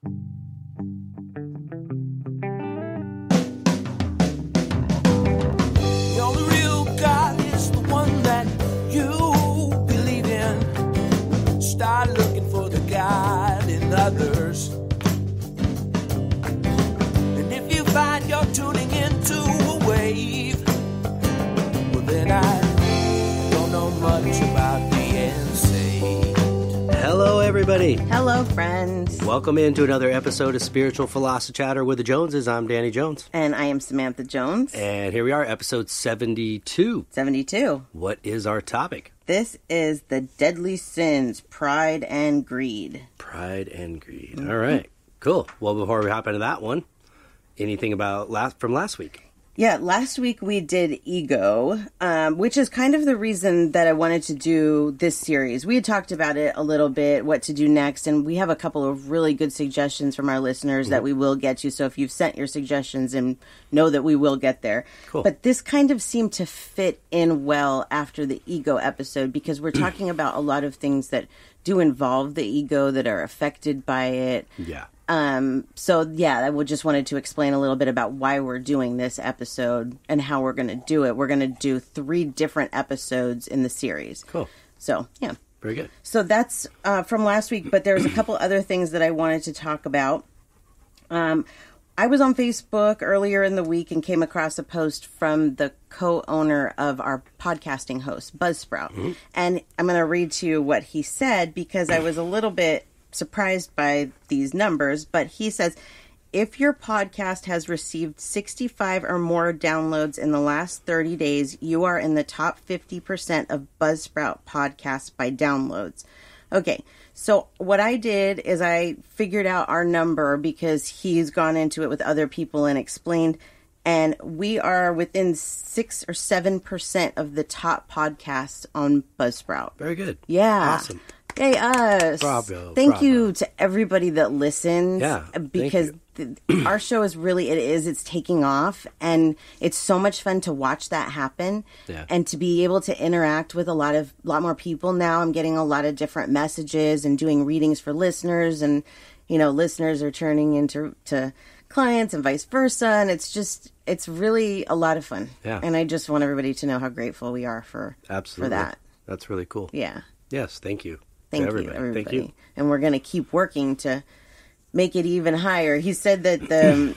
The only real God is the one that you believe in. Start looking for the God in others. And if you find you're tuning into a wave, well then I don't know much about being saved. Hello, everybody. Hello, friends. Welcome into another episode of Spiritual Philosophy Chatter with the Joneses. I'm Danny Jones. And I am Samantha Jones. And here we are, episode 72. 72. What is our topic? This is the deadly sins, pride and greed. Pride and greed. Mm-hmm. All right. Cool. Well, before we hop into that one, anything about from last week? Yeah, last week we did ego, which is kind of the reason that I wanted to do this series. We had talked about it a little bit, what to do next, and we have a couple of really good suggestions from our listeners that we will get to. So if you've sent your suggestions, and know that we will get there. Cool. But this kind of seemed to fit in well after the ego episode because we're talking about a lot of things that do involve the ego that are affected by it. Yeah. So yeah, I just wanted to explain a little bit about why we're doing this episode and how we're going to do it. We're going to do 3 different episodes in the series. Cool. So, yeah. Very good. So that's from last week, but there's a couple other things that I wanted to talk about. I was on Facebook earlier in the week and came across a post from the co-owner of our podcasting host, Buzzsprout. Mm-hmm. And I'm going to read to you what he said because I was a little bit surprised by these numbers, but he says, if your podcast has received 65 or more downloads in the last 30 days, you are in the top 50% of Buzzsprout podcasts by downloads. Okay, so what I did is I figured out our number because he's gone into it with other people and explained, and we are within 6 or 7% of the top podcasts on Buzzsprout. Very good. Yeah. Awesome. Hey, us. Bravo. Thank you to everybody that listens. Yeah. Because our show is really, it's taking off. And it's so much fun to watch that happen. Yeah. And to be able to interact with a lot more people now. I'm getting a lot of different messages and doing readings for listeners. And, listeners are turning into clients and vice versa. And it's really a lot of fun. Yeah. And I just want everybody to know how grateful we are for that. That's really cool. Yeah. Yes. Thank you. Thank you, everybody. Thank you. And we're going to keep working to make it even higher. He said that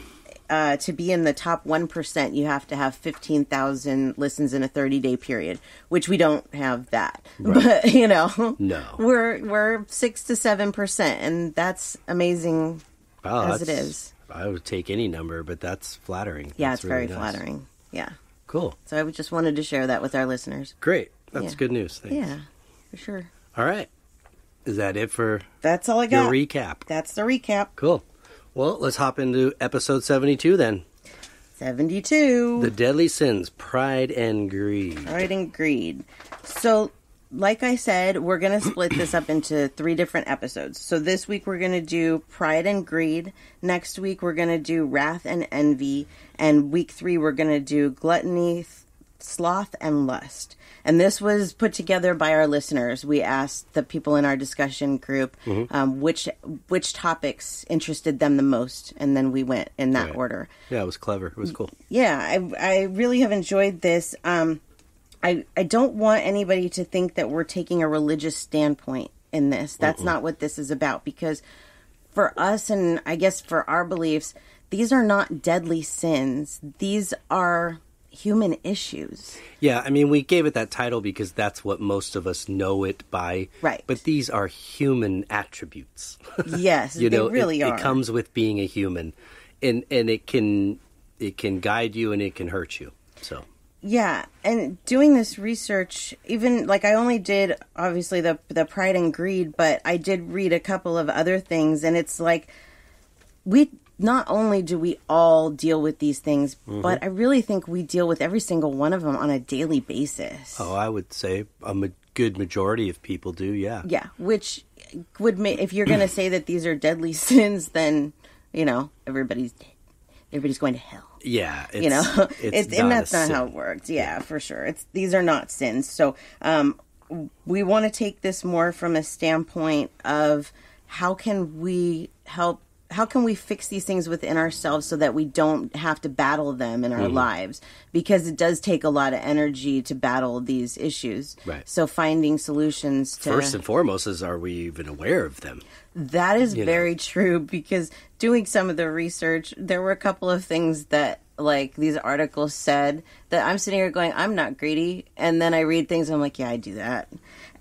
to be in the top 1%, you have to have 15,000 listens in a 30-day period, which we don't have that. Right. But, no. We're 6 to 7%, and that's amazing as it is. I would take any number, but that's flattering. Yeah, that's it's really very flattering. Yeah. Cool. So I just wanted to share that with our listeners. Great. That's good news. Thanks. Yeah, for sure. All right. Is that it for That's all I got. Your recap? That's the recap. Cool. Well, let's hop into episode 72 then. 72. The deadly sins, pride and greed. Pride and greed. So, like I said, we're going to split this up into 3 different episodes. So this week we're going to do pride and greed. Next week we're going to do wrath and envy. And week 3 we're going to do gluttony, sloth, and lust. And this was put together by our listeners. We asked the people in our discussion group which topics interested them the most, and then we went in that order. Yeah, it was clever. It was cool. Yeah, I really have enjoyed this. I don't want anybody to think that we're taking a religious standpoint in this. That's not what this is about, because for us, and I guess for our beliefs, these are not deadly sins. These are human issues. Yeah, I mean, we gave it that title because that's what most of us know it by. Right. But these are human attributes. Yes, they really are. It comes with being a human, and it can guide you and it can hurt you. So. Yeah, and doing this research, even like I only did obviously the pride and greed, but I did read a couple of other things, and it's like not only do we all deal with these things, but I really think we deal with every single one of them on a daily basis. Oh, I would say a good majority of people do, yeah. Yeah, which would make, if you're going to say that these are deadly sins, then, everybody's going to hell. Yeah. And that's not how it works. Yeah, for sure. These are not sins. So we want to take this more from a standpoint of how can we help how can we fix these things within ourselves so that we don't have to battle them in our lives? Because it does take a lot of energy to battle these issues. Right. So finding solutions to... First and foremost is, are we even aware of them? That is very true, because doing some of the research, there were a couple of things that, like, these articles said that I'm sitting here going, I'm not greedy. And then I read things and I'm like, yeah, I do that.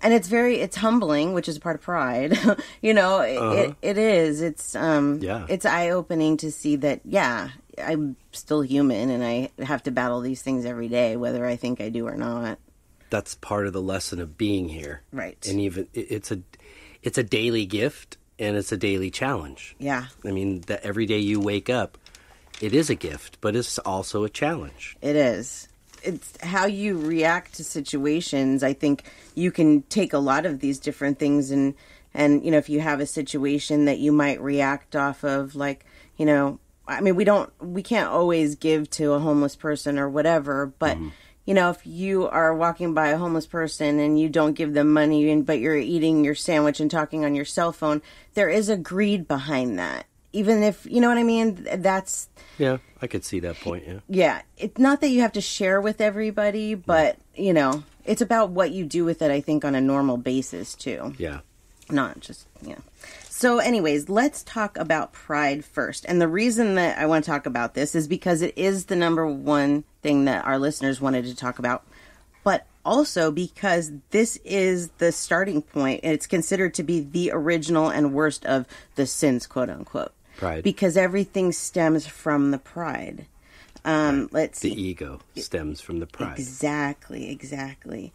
And it's humbling, which is part of pride. It is. It's eye-opening to see that, I'm still human and I have to battle these things every day, whether I think I do or not. That's part of the lesson of being here. Right. And even it's a daily gift and it's a daily challenge. Yeah. I mean, that every day you wake up, it is a gift, but it's also a challenge. It is. It's how you react to situations. I think you can take a lot of these different things and if you have a situation that you might react off of, like, I mean, we can't always give to a homeless person or whatever, but if you are walking by a homeless person and you don't give them money, but you're eating your sandwich and talking on your cell phone, there is a greed behind that. Even if, you know what I mean? That's... Yeah, I could see that point, yeah. Yeah. It's not that you have to share with everybody, but, it's about what you do with it, I think, on a normal basis, too. Yeah. Not just, So anyways, let's talk about pride first. And the reason that I want to talk about this is because it is the number one thing that our listeners wanted to talk about, but also because this is the starting point. And it's considered to be the original and worst of the sins, quote unquote. Pride. Because everything stems from the pride. Let's see. The ego stems from the pride. Exactly.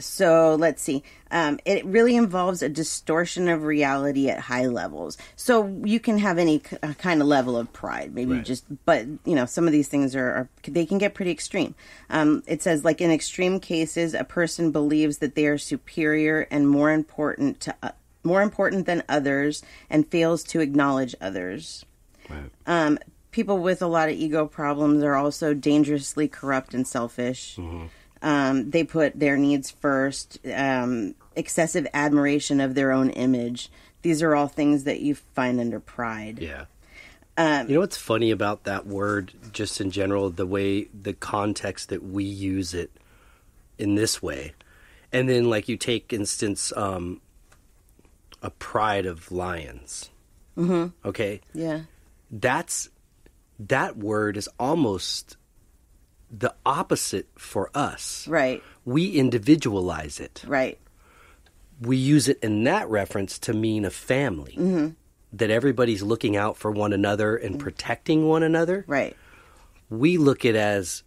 So let's see. It really involves a distortion of reality at high levels. So you can have any kind of level of pride, maybe but some of these things they can get pretty extreme. It says, like, in extreme cases, a person believes that they are superior and more important than others and fails to acknowledge others. Right. People with a lot of ego problems are also dangerously corrupt and selfish. They put their needs first, excessive admiration of their own image. These are all things that you find under pride. Yeah. You know what's funny about that word, just in general, the context that we use it in this way. And then, like, you take, instance, a pride of lions. Mm-hmm. Okay? Yeah. That word is almost the opposite for us. Right. We individualize it. Right. We use it in that reference to mean a family. Mm-hmm. That everybody's looking out for one another and protecting one another. Right. We look at it as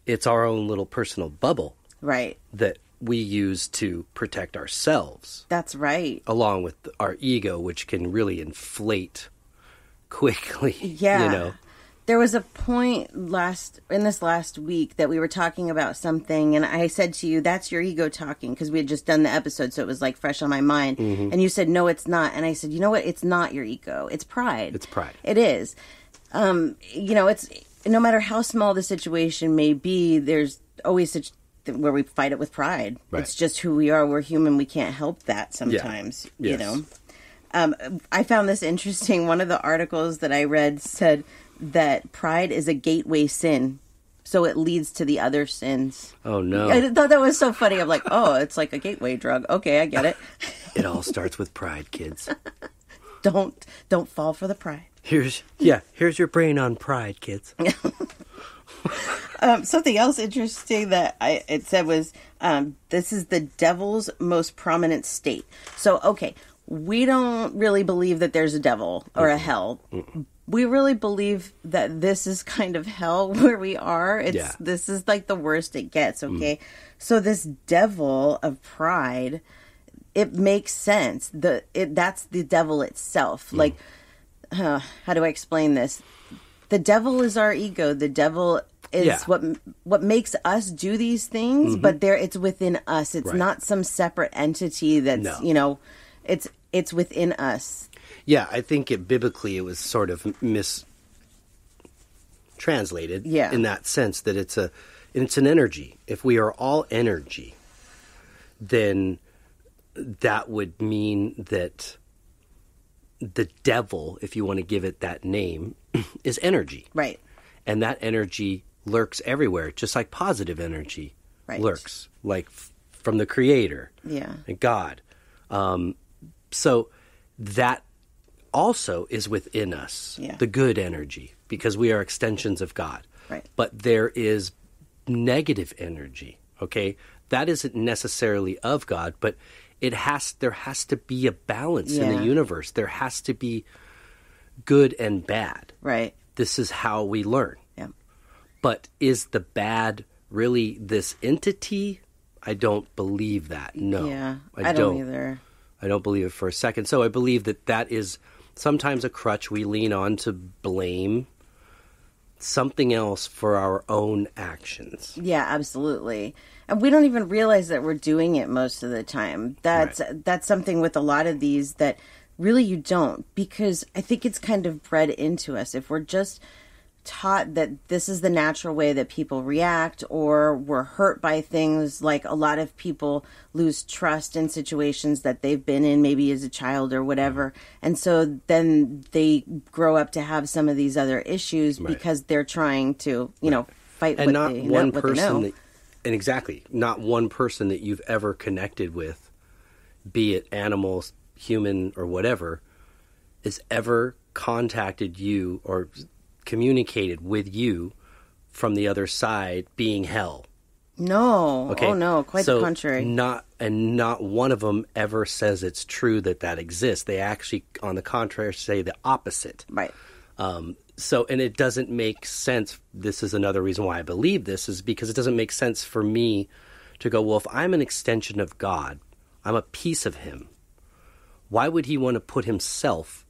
it's our own little personal bubble. Right. That we use to protect ourselves. That's right. Along with our ego, which can really inflate quickly. Yeah. There was a point in this last week that we were talking about something, and I said to you, that's your ego talking, because we had just done the episode, so it was like fresh on my mind. Mm-hmm. And you said, no, it's not. And I said, you know what? It's not your ego. It's pride. It's pride. It is. It's no matter how small the situation may be, there's always such where we fight it with pride. Right. It's just who we are. We're human. We can't help that sometimes, Yes. I found this interesting. One of the articles that I read said that pride is a gateway sin, so it leads to the other sins. Oh, no. I thought that was so funny. I'm like, oh, it's like a gateway drug. Okay, I get it. It all starts with pride, kids. Don't fall for the pride. Here's your brain on pride, kids. Something else interesting that it said was, this is the devil's most prominent state. So, okay, we don't really believe that there's a devil or a hell. Mm-mm. We really believe that this is kind of hell where we are. This is like the worst it gets, okay? Mm. So this devil of pride, it makes sense. That's the devil itself. Mm. Like, how do I explain this? The devil is our ego. The devil is what makes us do these things, mm-hmm. but it's within us. It's not some separate entity that's, it's within us. Yeah, I think biblically it was sort of mistranslated in that sense that it's an energy. If we are all energy, then that would mean that the devil, if you want to give it that name, is energy. Right. And that energy lurks everywhere, just like positive energy lurks, like from the Creator and God. So that also is within us, the good energy, because we are extensions of God. Right. But there is negative energy, okay? That isn't necessarily of God, but there has to be a balance in the universe. There has to be good and bad. Right. This is how we learn. Yeah. But is the bad really this entity? I don't believe that. No. Yeah, I don't either. I don't believe it for a second. So I believe that is sometimes a crutch we lean on to blame something else for our own actions. Yeah, absolutely. And we don't even realize that we're doing it most of the time. That's something with a lot of these that really you don't, because I think it's kind of bred into us. If we're just taught that this is the natural way that people react, or we're hurt by things, like a lot of people lose trust in situations that they've been in, maybe as a child or whatever, and so then they grow up to have some of these other issues because they're trying to fight and what not they one know, person and exactly not one person that you've ever connected with, be it animals, human, or whatever, has ever contacted you or communicated with you from the other side being hell. No. Okay. Oh no, quite the contrary. Not one of them ever says it's true that exists. They actually, on the contrary, say the opposite. Right. And it doesn't make sense. This is another reason why I believe this, is because it doesn't make sense for me to go, well, if I'm an extension of God, I'm a piece of him, why would he want to put himself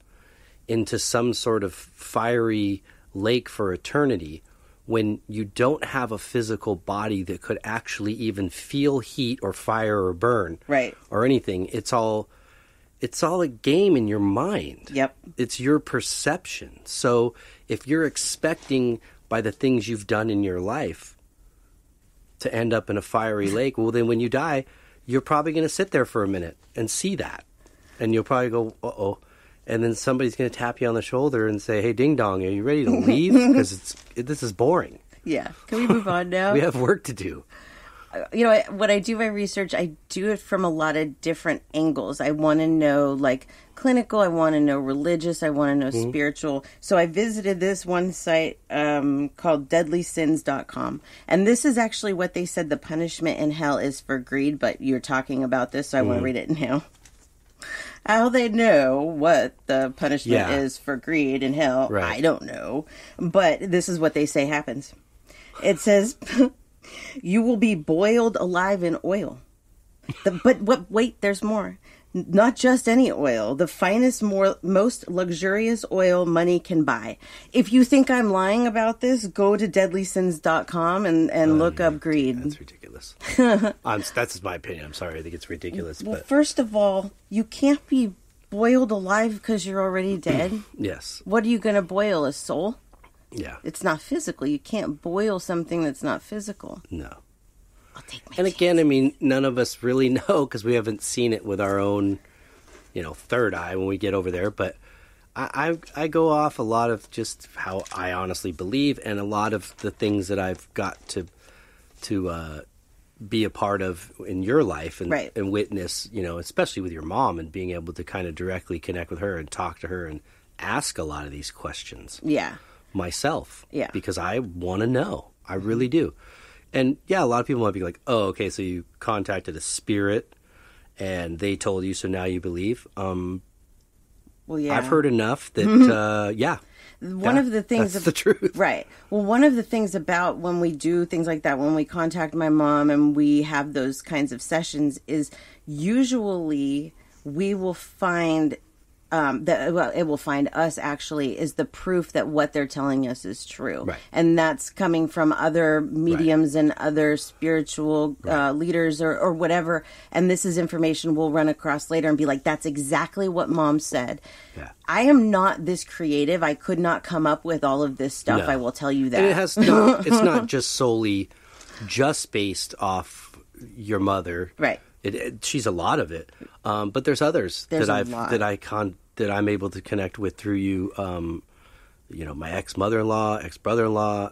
into some sort of fiery lake for eternity when you don't have a physical body that could actually even feel heat or fire or burn or anything? It's all a game in your mind. Yep. It's your perception. So if you're expecting by the things you've done in your life to end up in a fiery lake, well, then when you die, you're probably going to sit there for a minute and see that. And you'll probably go, uh-oh. And then somebody's going to tap you on the shoulder and say, hey, ding dong, are you ready to leave? Because this is boring. Yeah. Can we move on now? We have work to do. When I do my research, I do it from a lot of different angles. I want to know, like, clinical. I want to know religious. I want to know spiritual. So I visited this one site called deadlysins.com. And this is actually what they said the punishment in hell is for greed. But you're talking about this, so I want to read it now. How they know what the punishment is for greed in hell, I don't know. But this is what they say happens. It says, you will be boiled alive in oil. Wait, there's more. Not just any oil. The finest, most luxurious oil money can buy. If you think I'm lying about this, go to deadlysins.com and look up greed. That's ridiculous. That's my opinion. I'm sorry. I think it's ridiculous. Well, first of all, you can't be boiled alive because you're already dead. Yes. What are you going to boil? A soul? Yeah. It's not physical. You can't boil something that's not physical. No. I'll take my And chance. again, I mean, none of us really know because we haven't seen it with our own, third eye when we get over there. But I go off a lot of just how I honestly believe, and a lot of the things that I've got to be a part of in your life and witness, especially with your mom, and being able to kind of directly connect with her and talk to her and ask a lot of these questions. Yeah. Myself. Yeah. Because I want to know. I really do. And yeah, a lot of people might be like, oh, okay, so you contacted a spirit and they told you, so now you believe. Well, yeah. I've heard enough that, One of the things that's the truth. Right. Well, one of the things about when we do things like that, when we contact my mom and we have those kinds of sessions, is usually we will find it will find us actually is the proof that what they're telling us is true. Right. And that's coming from other mediums and other spiritual leaders or whatever. And this is information we'll run across later and be like, that's exactly what Mom said. Yeah. I am not this creative. I could not come up with all of this stuff. No. I will tell you that. And it's not just solely just based off your mother. Right. She's a lot of it, but there's others that that I'm able to connect with through you, my ex-mother-in-law, ex-brother-in-law,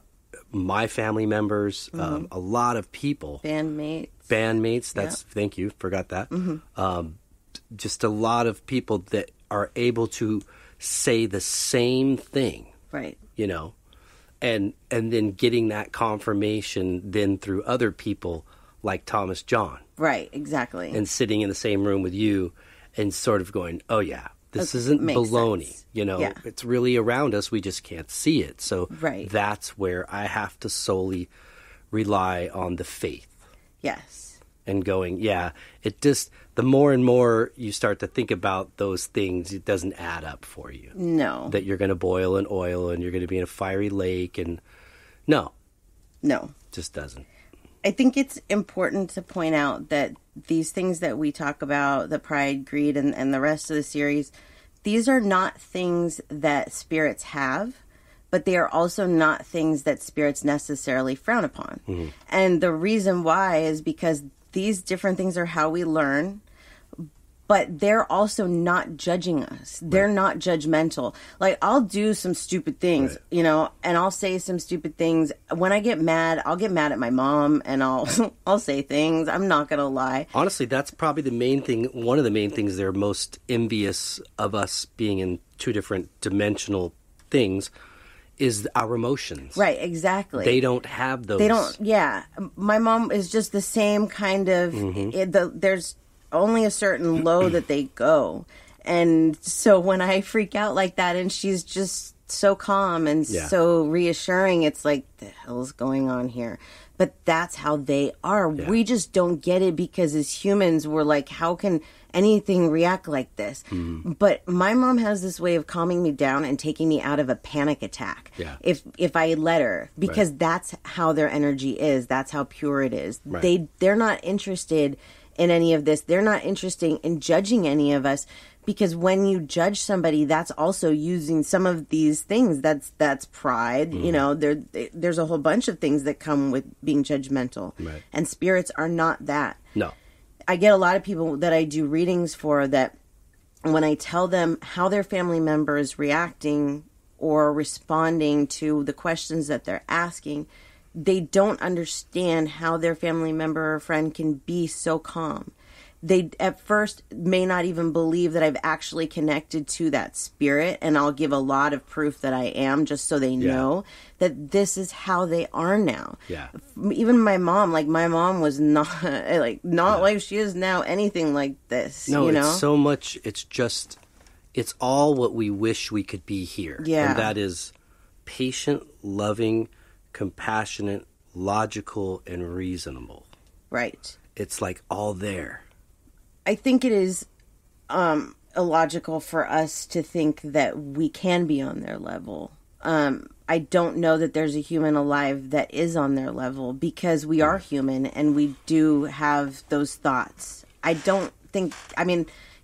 my family members, a lot of people. Bandmates. Thank you. Forgot that. Just a lot of people that are able to say the same thing. Right. And then getting that confirmation then through other people like Thomas John. Right, exactly. And sitting in the same room with you and sort of going, oh yeah, this isn't baloney. Sense. It's really around us. We just can't see it. So that's where I have to solely rely on the faith. Yes. And going, the more and more you start to think about those things, it doesn't add up for you. No. That you're going to boil in oil and you're going to be in a fiery lake. And no. Just doesn't. I think it's important to point out that these things that we talk about, the pride, greed, and the rest of the series, these are not things that spirits have, but they are also not things that spirits necessarily frown upon. Mm-hmm. And the reason why is because these different things are how we learn, but they're also not judging us. They're not judgmental. Like, I'll do some stupid things, and I'll say some stupid things. When I get mad, I'll get mad at my mom, and I'll say things. I'm not going to lie. Honestly, that's probably the main thing. One of the main things they're most envious of us being in two different dimensional things is our emotions. Right, exactly. They don't have those. They don't, My mom is just the same kind of, there's only a certain low that they go. And so when I freak out like that and she's just so calm and so reassuring, it's like, the hell's going on here? But that's how they are. Yeah. We just don't get it because as humans, we're like, how can anything react like this? Mm-hmm. But my mom has this way of calming me down and taking me out of a panic attack. Yeah. If I let her, because that's how their energy is. That's how pure it is. Right. They're not interested in any of this. They're not interested in judging any of us, because when you judge somebody, that's also using some of these things. That's pride. Mm-hmm. There's a whole bunch of things that come with being judgmental. Right. And spirits are not that. No. I get a lot of people that I do readings for that when I tell them how their family member is reacting or responding to the questions that they're asking, they don't understand how their family member or friend can be so calm. They at first may not even believe that I've actually connected to that spirit, and I'll give a lot of proof that I am, just so they know that this is how they are now. Yeah. Even my mom was not like she is now, anything like this. No, it's so much. It's all what we wish we could be here. Yeah. And that is patient, loving, compassionate, logical, and reasonable. Right. It's like all there. I think it is illogical for us to think that we can be on their level. I don't know that there's a human alive that is on their level, because we are human and we do have those thoughts. I don't think,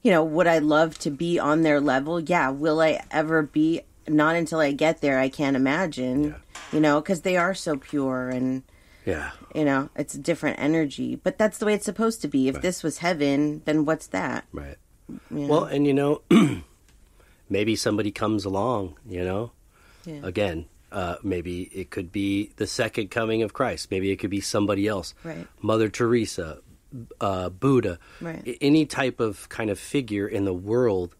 would I love to be on their level? Yeah. Will I ever be? Not until I get there. I can't imagine, because they are so pure and, it's a different energy. But that's the way it's supposed to be. If this was heaven, then what's that? Right. Well, and, maybe somebody comes along, again, maybe it could be the second coming of Christ. Maybe it could be somebody else. Right. Mother Teresa, Buddha, any type of kind of figure in the world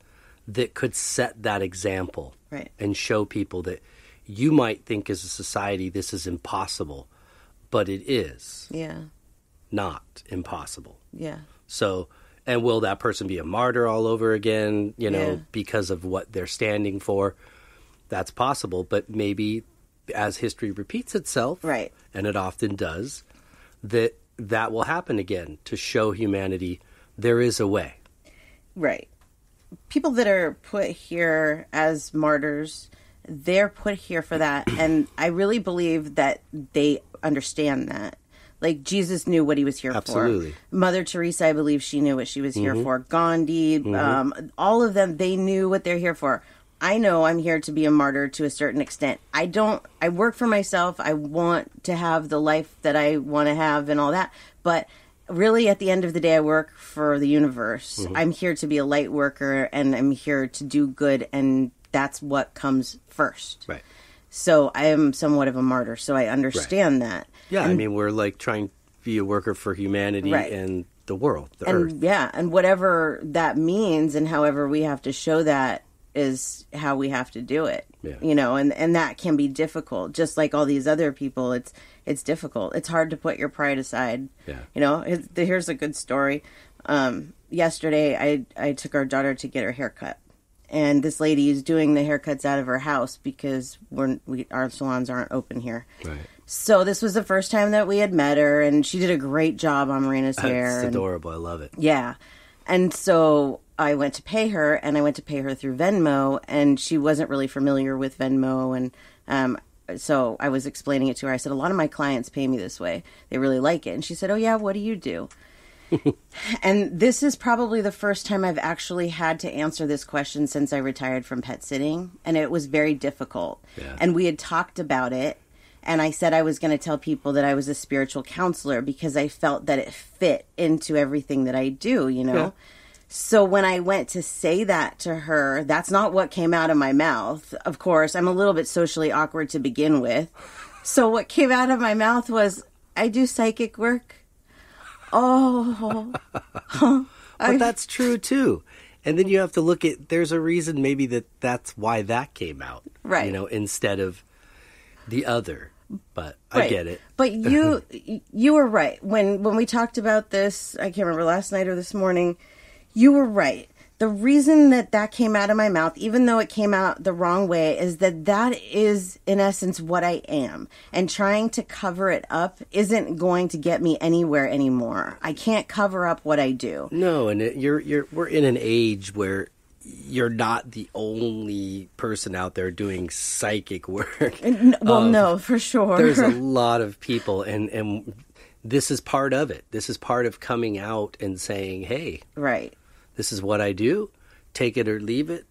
that could set that example. Right. And show people that you might think as a society this is impossible, but it is not impossible. Yeah. So, and will that person be a martyr all over again, because of what they're standing for? That's possible, but maybe as history repeats itself, and it often does, that will happen again to show humanity there is a way. Right. People that are put here as martyrs, they're put here for that. And I really believe that they understand that. Like, Jesus knew what he was here for. Mother Teresa, I believe she knew what she was here for. Gandhi, all of them, they knew what they're here for. I know I'm here to be a martyr to a certain extent. I work for myself. I want to have the life that I want to have and all that. But really, at the end of the day, I work for the universe. I'm here to be a light worker, and I'm here to do good, and that's what comes first. Right. So I am somewhat of a martyr, so I understand that. Yeah, And, I mean, we're like trying to be a worker for humanity and the world, the earth. Yeah, and whatever that means and however we have to show that is how we have to do it. Yeah. You know, and that can be difficult. Just like all these other people, it's difficult. It's hard to put your pride aside. Yeah. You know, here's a good story. Yesterday, I took our daughter to get her hair cut. And this lady is doing the haircuts out of her house because our salons aren't open here. Right. So this was the first time that we had met her, and she did a great job on Marina's hair. It's adorable. I love it. Yeah. And so I went to pay her, and I went to pay her through Venmo, and she wasn't really familiar with Venmo. And so I was explaining it to her. I said, a lot of my clients pay me this way. They really like it. And she said, oh, yeah, what do you do? And this is probably the first time I've actually had to answer this question since I retired from pet sitting. And it was very difficult. Yeah. And we had talked about it. And I said I was going to tell people that I was a spiritual counselor because I felt that it fit into everything that I do, you know? Yeah. So when I went to say that to her, that's not what came out of my mouth. Of course, I'm a little bit socially awkward to begin with. So what came out of my mouth was, I do psychic work. Oh. But that's true, too. And then you have to look at, there's a reason maybe that's why that came out. Right. You know, instead of the other. But I get it. But you were right. When we talked about this, I can't remember last night or this morning, you were right. The reason that came out of my mouth, even though it came out the wrong way, is that is, in essence, what I am. And trying to cover it up isn't going to get me anywhere anymore. I can't cover up what I do. No, and we're in an age where you're not the only person out there doing psychic work. Well, no, for sure. There's a lot of people, and this is part of it. This is part of coming out and saying, hey. Right. This is what I do. Take it or leave it.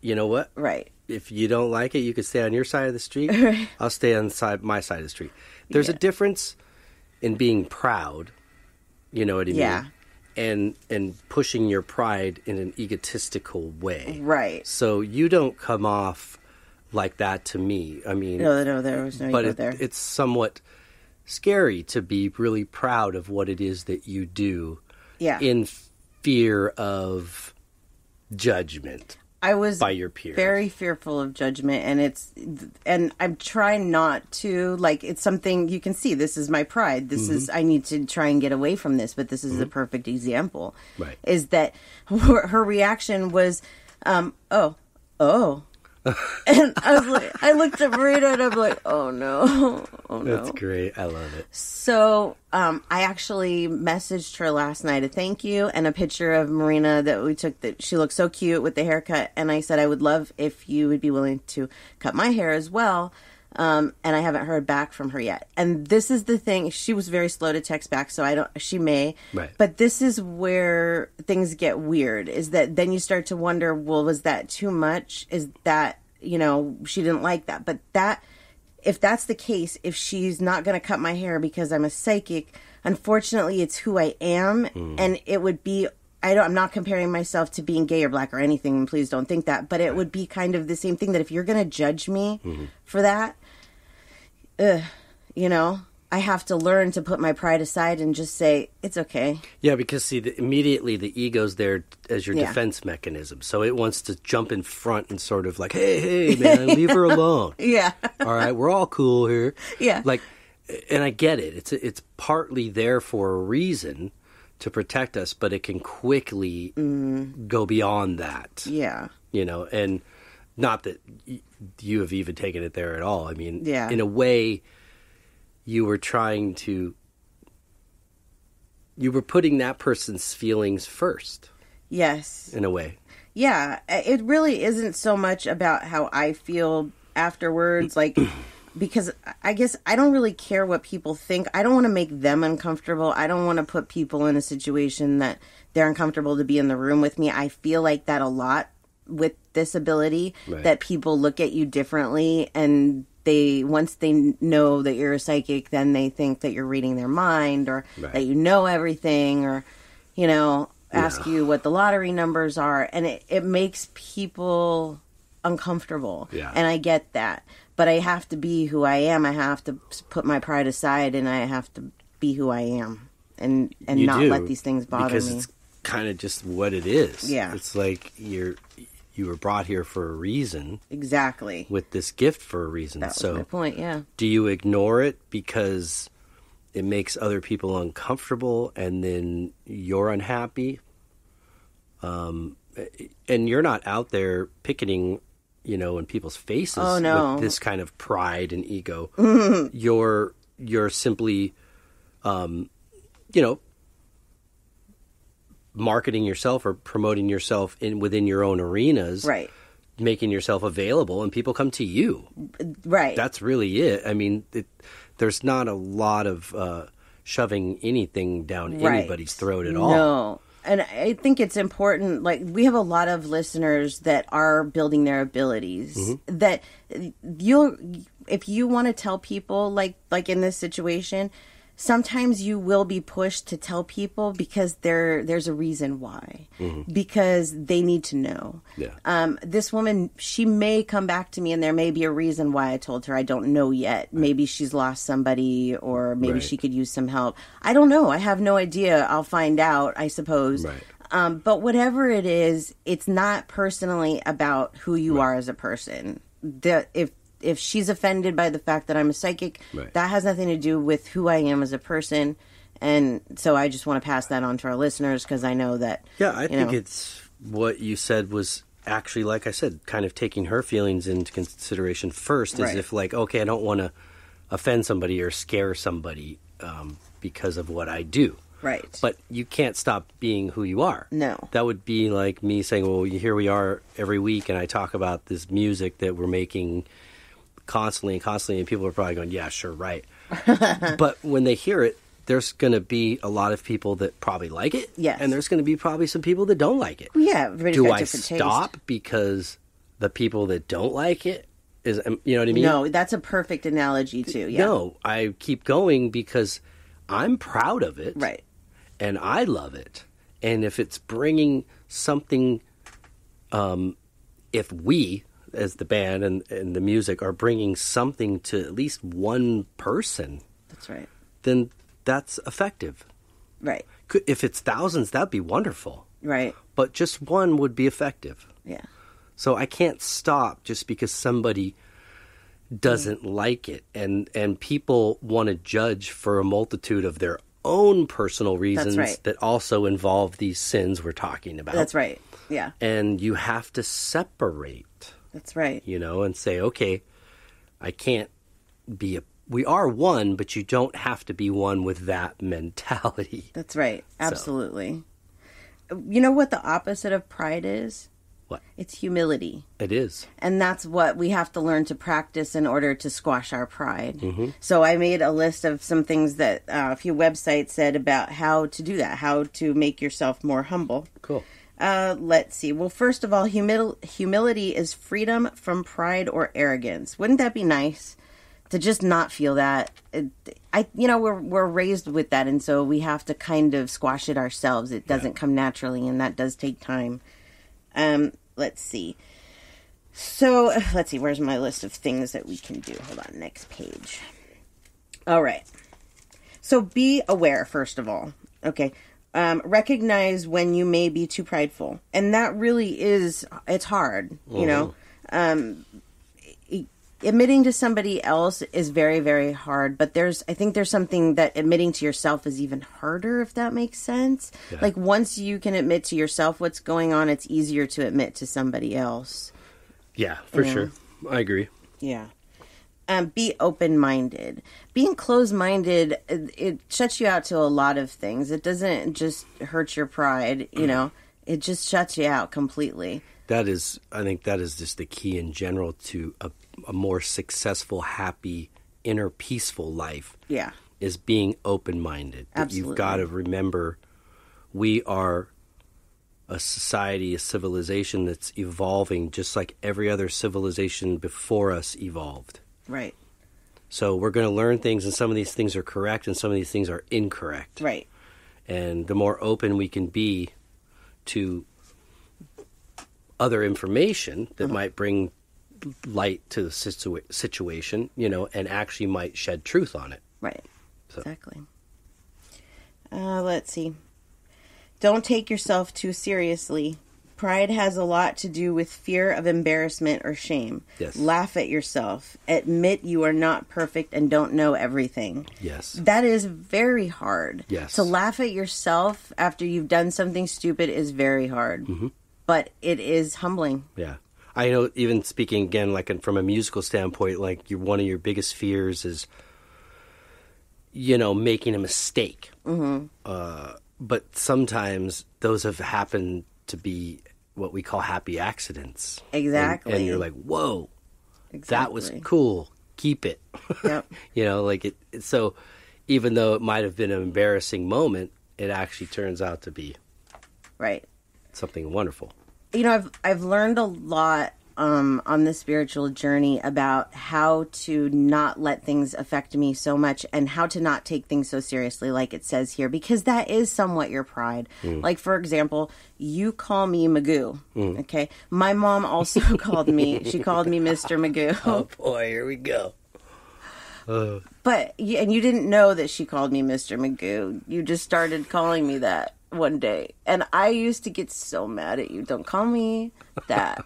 You know what? Right. If you don't like it, you can stay on your side of the street. Right. I'll stay on my side of the street. There's a difference in being proud, you know what I mean? And pushing your pride in an egotistical way. Right. So you don't come off like that to me. I mean... No, there was no ego there. But it's somewhat scary to be really proud of what it is that you do. Yeah. In fear of judgment. I was by your peers. Very fearful of judgment, and I'm trying not to, like, it's something you can see. This is my pride. This is, I need to try and get away from this, but this is the perfect example. Right. Is that her reaction was, oh. And I looked at Marina and I'm like, oh no. That's great. I love it. So I actually messaged her last night a thank you and a picture of Marina that we took, that she looked so cute with the haircut. And I said, I would love if you would be willing to cut my hair as well. And I haven't heard back from her yet. And this is the thing. She was very slow to text back, so she may. Right. But this is where things get weird, is that then you start to wonder, well, was that too much? Is that, she didn't like that. But if that's the case, if she's not going to cut my hair because I'm a psychic, unfortunately, it's who I am. And it would be, I'm not comparing myself to being gay or black or anything. Please don't think that. But it would be kind of the same thing, that if you're going to judge me for that, I have to learn to put my pride aside and just say, it's okay. Yeah, because see, immediately the ego's there as your defense mechanism. So it wants to jump in front and sort of like, hey, man, leave her alone. Yeah. All right, we're all cool here. Yeah. Like, and I get it. It's partly there for a reason to protect us, but it can quickly go beyond that. Yeah. And not that you have even taken it there at all. I mean, in a way, you were putting that person's feelings first. Yes. In a way. Yeah. It really isn't so much about how I feel afterwards, like, because I guess I don't really care what people think. I don't want to make them uncomfortable. I don't want to put people in a situation that they're uncomfortable to be in the room with me. I feel like that a lot with this ability, that people look at you differently and once they know that you're a psychic, then they think that you're reading their mind, or that you know everything, or, ask you what the lottery numbers are. And it makes people uncomfortable. Yeah. And I get that. But I have to be who I am. I have to put my pride aside, and I have to be who I am and not let these things bother because me. It's kind of just what it is. Yeah. It's like you were brought here for a reason. Exactly. With this gift for a reason. That was my point, yeah. Do you ignore it because it makes other people uncomfortable and then you're unhappy? And you're not out there picketing, in people's faces with this kind of pride and ego. You're simply, marketing yourself or promoting yourself within your own arenas. Right. Making yourself available, and people come to you. Right. That's really it. I mean, there's not a lot of shoving anything down anybody's throat at all. No. And I think it's important, like, we have a lot of listeners that are building their abilities, that if you want to tell people, like in this situation, sometimes you will be pushed to tell people because there's a reason why, because they need to know. Yeah. This woman, she may come back to me, and there may be a reason why I told her. I don't know yet. Maybe she's lost somebody, or maybe she could use some help. I don't know. I have no idea. I'll find out, I suppose. Right. But whatever it is, it's not personally about who you are as a person. If she's offended by the fact that I'm a psychic, that has nothing to do with who I am as a person. And so I just want to pass that on to our listeners, because I know that... Yeah, I think it's what you said was actually, like I said, kind of taking her feelings into consideration first, as if like, okay, I don't want to offend somebody or scare somebody because of what I do. Right. But you can't stop being who you are. No. That would be like me saying, well, here we are every week, and I talk about this music that we're making constantly, and people are probably going, yeah, sure, right. But when they hear it, there's going to be a lot of people that probably like it. Yes. And there's going to be probably some people that don't like it. Yeah. Do I stop because the people that don't like it is, you know what I mean? No, that's a perfect analogy too. Yeah. No, I keep going because I'm proud of it. Right. And I love it. And if it's bringing something, if we, as the band and the music, are bringing something to at least one person, that's right, then that's effective. Right. If it's thousands, that'd be wonderful. Right. But just one would be effective. Yeah. So I can't stop just because somebody doesn't like it. And people want to judge for a multitude of their own personal reasons that also involve these sins we're talking about. That's right. Yeah. And you have to separate. That's right. And say, okay, I can't be we are one, but you don't have to be one with that mentality. That's right. Absolutely. So. You know what the opposite of pride is? What? It's humility. It is. And that's what we have to learn to practice in order to squash our pride. So I made a list of some things that a few websites said about how to do that, how to make yourself more humble. Cool. Let's see. Well, first of all, humility is freedom from pride or arrogance. Wouldn't that be nice to just not feel that? We're raised with that, and so we have to kind of squash it ourselves. It doesn't come naturally, and that does take time. Let's see. So, let's see. Where's my list of things that we can do? Hold on. Next page. All right. So, be aware, first of all. Okay. Recognize when you may be too prideful. And that really is, it's hard, admitting to somebody else is very, very hard. But I think there's something that admitting to yourself is even harder, if that makes sense. Yeah. Like, once you can admit to yourself what's going on, it's easier to admit to somebody else. Yeah, for sure. I agree. Yeah. Be open-minded. Being closed-minded, it shuts you out to a lot of things. It doesn't just hurt your pride, It just shuts you out completely. I think that is just the key in general to a more successful, happy, inner peaceful life. Yeah. Is being open-minded. Absolutely. You've got to remember we are a society, a civilization that's evolving just like every other civilization before us evolved. Right. So we're going to learn things, and some of these things are correct, and some of these things are incorrect. Right. And the more open we can be to other information that might bring light to the situation, and actually might shed truth on it. Right. So. Exactly. Let's see. Don't take yourself too seriously. Pride has a lot to do with fear of embarrassment or shame. Yes. Laugh at yourself. Admit you are not perfect and don't know everything. Yes. That is very hard. Yes. To laugh at yourself after you've done something stupid is very hard. Mm-hmm. But it is humbling. Yeah. I know, even speaking again, like from a musical standpoint, like one of your biggest fears is, making a mistake. Mm-hmm. But sometimes those have happened to be what we call happy accidents. Exactly. And you're like, whoa, exactly. That was cool. Keep it. Yep. So even though it might have been an embarrassing moment, it actually turns out to be right. something wonderful. I've learned a lot on this spiritual journey about how to not let things affect me so much and how to not take things so seriously, like it says here, because that is somewhat your pride. Like, for example, you call me Magoo. Okay. My mom also called me Mr. Magoo. Oh boy, here we go. But, and you didn't know that she called me Mr. Magoo. You just started calling me that one day. And I used to get so mad at you. Don't call me that.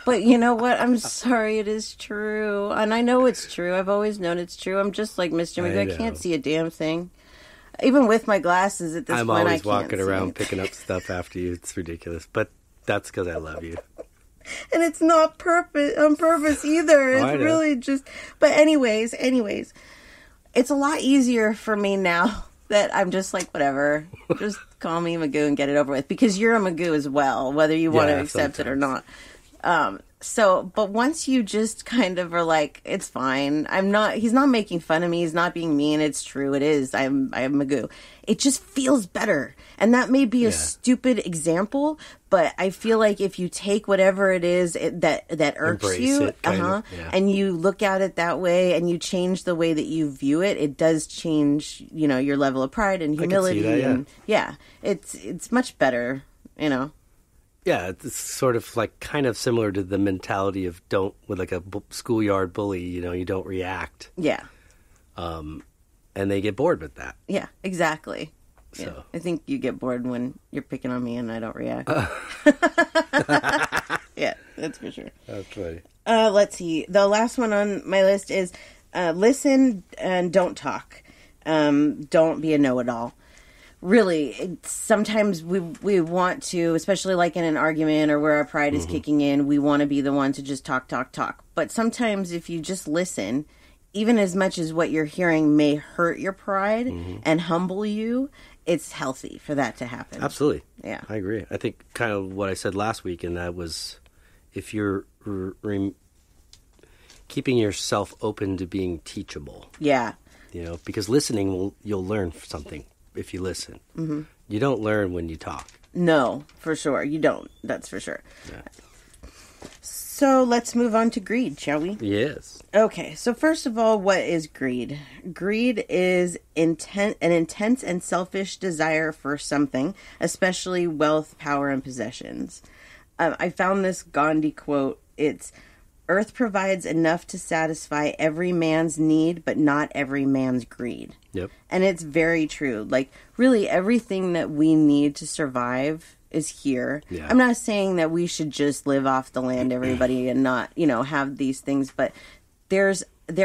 But you know what? I'm sorry, it is true. And I know it's true. I've always known it's true. I'm just like Mr. Magoo. I can't see a damn thing. Even with my glasses at this point, I can't. I'm always walking around picking up stuff after you. It's ridiculous. But that's because I love you. And it's not on purpose either. It's really just... But anyways, it's a lot easier for me now that I'm just like, whatever. Just call me Magoo and get it over with. Because you're a Magoo as well, whether you want to accept it or not. But once you just kind of are like, it's fine. He's not making fun of me. He's not being mean. It's true. It is. I'm Magoo. It just feels better. And that may be a stupid example, but I feel like if you take whatever it is that irks Embrace you, it, and you look at it that way and you change the way that you view it, it does change, your level of pride and humility. I can see that, it's much better, Yeah, it's sort of like kind of similar to the mentality of with like a schoolyard bully, you don't react. Yeah. And they get bored with that. Yeah, exactly. So yeah. I think you get bored when you're picking on me and I don't react. Yeah, that's for sure. That's funny. Let's see. The last one on my list is listen and don't talk. Don't be a know-it-all. Really, sometimes we want to, especially like in an argument or where our pride is kicking in, we want to be the one to just talk. But sometimes if you just listen, even as much as what you're hearing may hurt your pride and humble you, it's healthy for that to happen. Absolutely. Yeah. I agree. I think kind of what I said last week, and that was if you're keeping yourself open to being teachable. Yeah. Because listening, you'll learn something. If you listen, you don't learn when you talk. No, for sure. You don't. That's for sure. Yeah. So let's move on to greed, shall we? Yes. Okay. So first of all, what is greed? Greed is an intense and selfish desire for something, especially wealth, power, and possessions. I found this Gandhi quote. It's, "Earth provides enough to satisfy every man's need, but not every man's greed." Yep. And it's very true. Like, really, everything that we need to survive is here. Yeah. I'm not saying that we should just live off the land, everybody, and not, have these things, but there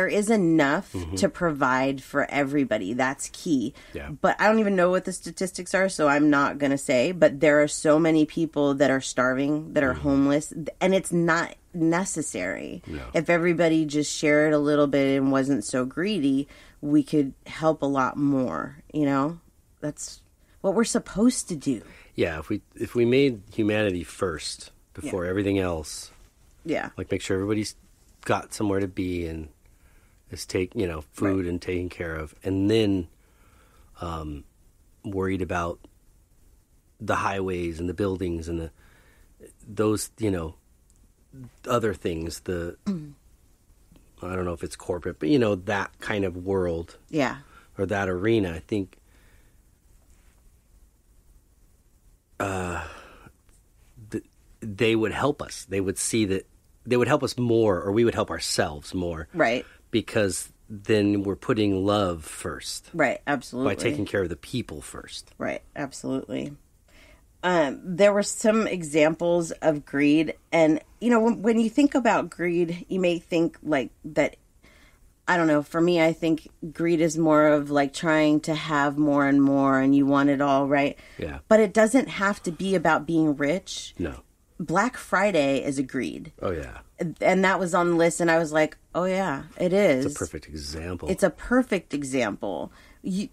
is enough to provide for everybody. That's key. Yeah. But I don't even know what the statistics are, so I'm not going to say. But there are so many people that are starving, that are homeless, and it's not necessary. No. If everybody just shared a little bit and wasn't so greedy, we could help a lot more. That's what we're supposed to do. Yeah, if we made humanity first before everything else. Yeah. Like make sure everybody's got somewhere to be and is food and taken care of, and then worried about the highways and the buildings and those other things, the I don't know if it's corporate, but, you know, that kind of world. Yeah. Or that arena, I think they would help us. They would see that they would help us more, or we would help ourselves more. Right. Because then we're putting love first. Right, absolutely. By taking care of the people first. Right, absolutely. There were some examples of greed, and, you know, when you think about greed, you may think, like, that, I don't know, for me, I think greed is more of, like, trying to have more and more, and you want it all, right? Yeah. But it doesn't have to be about being rich. No. Black Friday is a greed. Oh, yeah. And that was on the list, and I was like, oh, yeah, it is. It's a perfect example. It's a perfect example.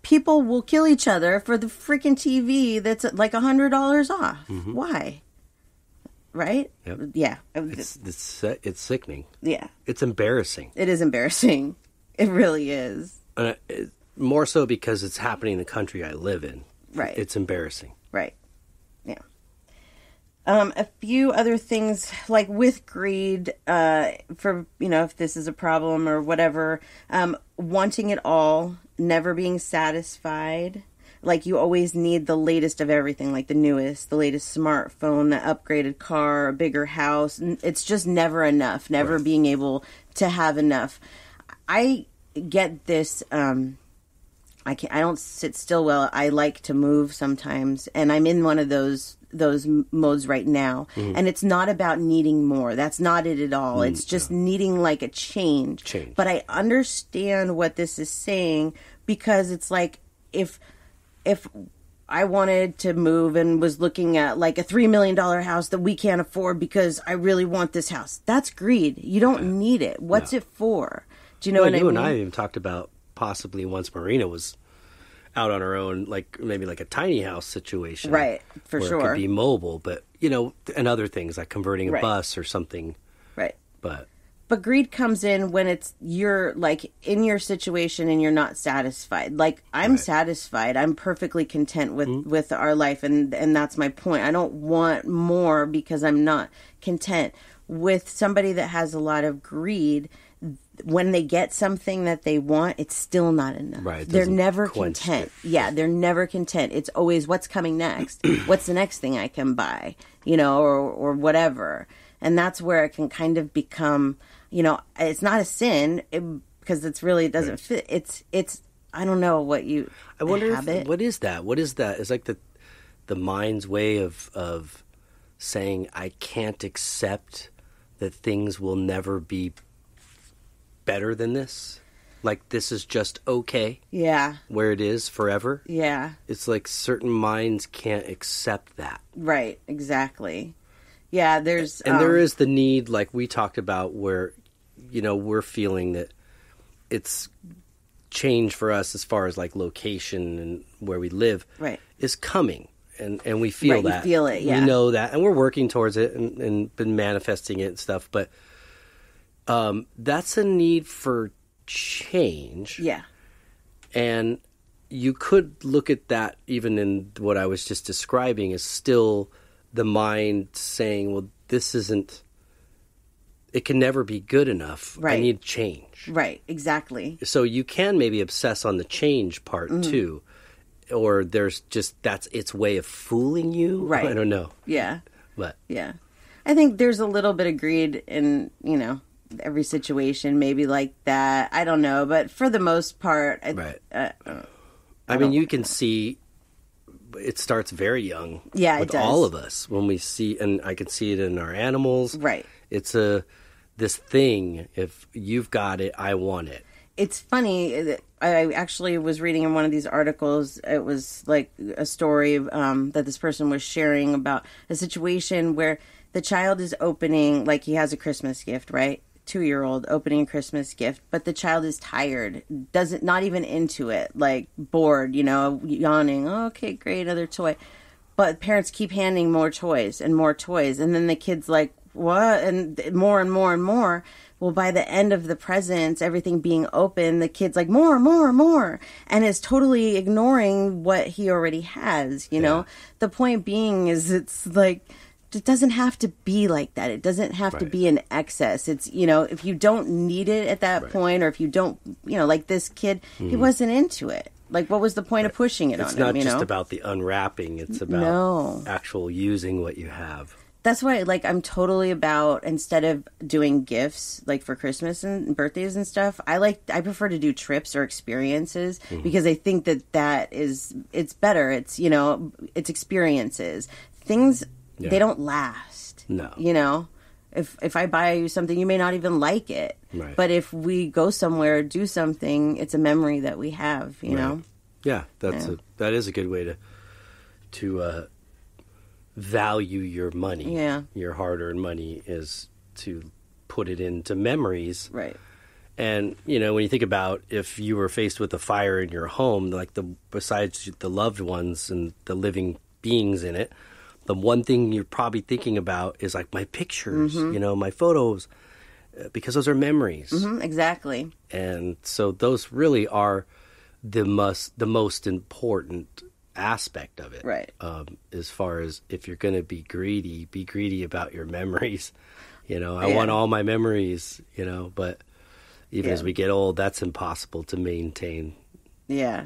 People will kill each other for the freaking TV that's like $100 off. Mm-hmm. Why? Right? Yep. Yeah. It's sickening. Yeah. It's embarrassing. It is embarrassing. It really is. More so because it's happening in the country I live in. Right. It's embarrassing. Right. Yeah. A few other things, like with greed, for, you know, if this is a problem or whatever, wanting it all, never being satisfied. Like, you always need the latest of everything, like the newest, the latest smartphone, the upgraded car, a bigger house. It's just never enough, never being able to have enough. I get this, I don't sit still well. I like to move sometimes, and I'm in one of those modes right now. Mm-hmm. And it's not about needing more. That's not it at all. It's just needing, like, a change. But I understand what this is saying, because it's like, if I wanted to move and was looking at, like, a $3 million house that we can't afford because I really want this house, that's greed. You don't need it. What's it for? Do you know what I mean? You and I even talked about possibly once Marina was out on her own, like maybe like a tiny house situation. Right, for where sure. It could be mobile, but, you know, and other things like converting a bus or something. Right. But greed comes in when you're like in your situation and you're not satisfied. Like, I'm satisfied. I'm perfectly content with our life. And that's my point. I don't want more because I'm not content. With somebody that has a lot of greed, when they get something that they want, it's still not enough. Right. They're never content. Yeah, they're never content. It's always, what's coming next? What's the next thing I can buy? You know, or whatever. And that's where it can kind of become, you know, it's not a sin because it's really, it doesn't fit. It's I don't know what you. I wonder what is that? What is that? It's like the mind's way of saying, I can't accept that things will never be better than this. Like, this is just okay. Yeah. Where it is forever. Yeah. It's like certain minds can't accept that. Right. Exactly. Yeah. There's and there is the need, like we talked about, where, you know, we're feeling that it's change for us as far as like location and where we live is coming. And we feel that. You feel it, yeah. We know that. And we're working towards it and been manifesting it and stuff. But that's a need for change. Yeah. And you could look at that even in what I was just describing as still the mind saying, well, this isn't, it can never be good enough. Right. I need change. Right, exactly. So you can maybe obsess on the change part too. Or there's just, that's its way of fooling you. Right. I don't know. Yeah. But yeah. I think there's a little bit of greed in, you know, every situation, maybe like that. I don't know. But for the most part, I mean, you can see it starts very young. Yeah, with it does. all of us when we see, and I can see it in our animals. Right. It's this thing. If you've got it, I want it. It's funny. I actually was reading in one of these articles. It was like a story that this person was sharing about a situation where the child is opening, like he has a Christmas gift, right? 2-year-old opening a Christmas gift, but the child is tired, not even into it, like bored, you know, yawning. Oh, okay, great, another toy. But parents keep handing more toys, and then the kid's like, what? And more and more and more. Well, by the end of the presents, everything being open, the kid's like, more, and is totally ignoring what he already has, you know? The point being is it's like, it doesn't have to be like that. It doesn't have to be in excess. It's, if you don't need it at that point, or if you don't, like this kid, he wasn't into it. Like, what was the point of pushing it on him? It's not just about the unwrapping. It's about actual using what you have. That's why, like, I'm totally about, instead of doing gifts, like, for Christmas and birthdays and stuff, I prefer to do trips or experiences, because I think that it's better. It's, it's experiences. Things, they don't last. No. If I buy you something, you may not even like it. Right. But if we go somewhere, do something, it's a memory that we have, you know? Yeah, that is a good way to value your money. Yeah. Your hard-earned money is to put it into memories. Right. And, when you think about if you were faced with a fire in your home, like besides the loved ones and the living beings in it, the one thing you're probably thinking about is like my pictures, my photos, because those are memories. Exactly. And so those really are the most important aspect of it. Right. As far as if you're going to be greedy about your memories. I want all my memories, but even as we get old, that's impossible to maintain. Yeah.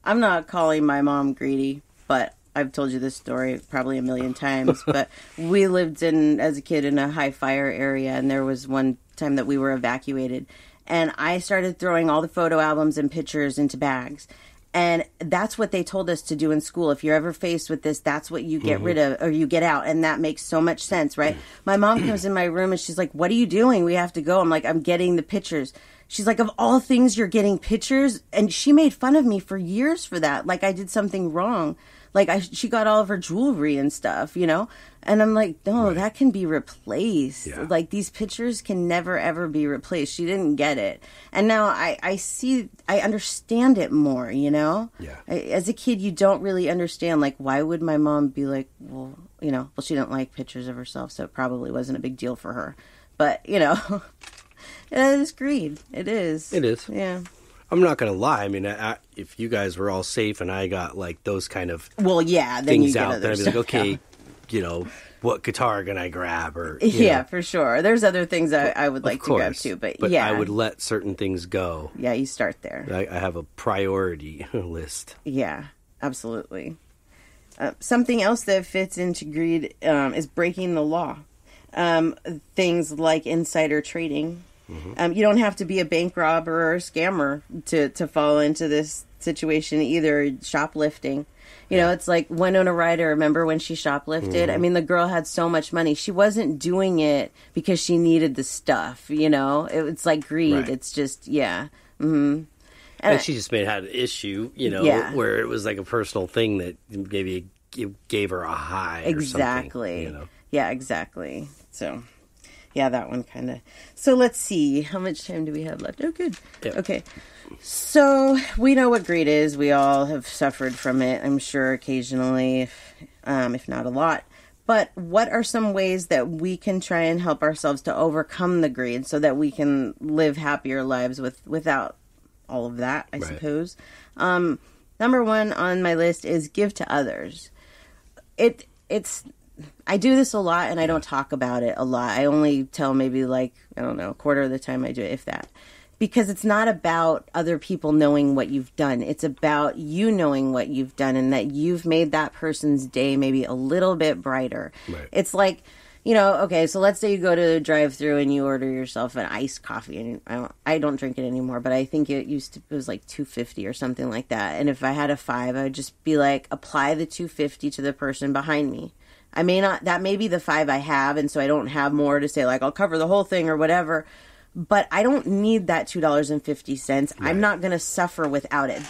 I'm not calling my mom greedy, but I've told you this story probably a million times, but we lived as a kid in a high fire area, and there was one time that we were evacuated, and I started throwing all the photo albums and pictures into bags. And that's what they told us to do in school. If you're ever faced with this, that's what you get rid of, or you get out. And that makes so much sense, right? My mom comes in my room and she's like, "What are you doing? We have to go." I'm like, "I'm getting the pictures." She's like, "Of all things, you're getting pictures?" And she made fun of me for years for that. Like I did something wrong. Like she got all of her jewelry and stuff, And I'm like, no, that can be replaced. Yeah. Like these pictures can never, ever be replaced. She didn't get it. And now I understand it more, Yeah. As a kid, you don't really understand, like, why would my mom be like, well, she didn't like pictures of herself, so it probably wasn't a big deal for her. But, it is greed. It is. It is. Yeah. I'm not going to lie. I mean, if you guys were all safe and I got like those kind of then things you out, then I'd be like, okay, yeah. What guitar can I grab? Or for sure. There's other things I would like to grab too, but I would let certain things go. Yeah, you start there. I have a priority list. Yeah, absolutely. Something else that fits into greed is breaking the law. Things like insider trading. You don't have to be a bank robber or a scammer to fall into this situation either. Shoplifting. It's like Winona Ryder. Remember when she shoplifted? I mean, the girl had so much money. She wasn't doing it because she needed the stuff, It's like greed. Right. It's just, yeah. Mm-hmm. And she just had an issue, where it was like a personal thing that maybe it gave her a high Exactly. or something. Yeah, exactly. So... yeah, that one kind of. So let's see. How much time do we have left? Oh, good. Yep. Okay. So we know what greed is. We all have suffered from it, I'm sure, occasionally, if not a lot. But what are some ways that we can try and help ourselves to overcome the greed so that we can live happier lives without all of that, I suppose? Number one on my list is give to others. I do this a lot, and I don't talk about it a lot. I only tell maybe a quarter of the time I do it, if that. Because it's not about other people knowing what you've done. It's about you knowing what you've done and that you've made that person's day maybe a little bit brighter. Right. It's like, okay, so let's say you go to the drive-thru and you order yourself an iced coffee. And I don't drink it anymore, but I think it was like $2.50 or something like that. And if I had a $5, I would just be like, apply the $2.50 to the person behind me. That may be the $5 I have, and so I don't have more to say, like, I'll cover the whole thing or whatever. But I don't need that $2.50. Right. I'm not going to suffer without it.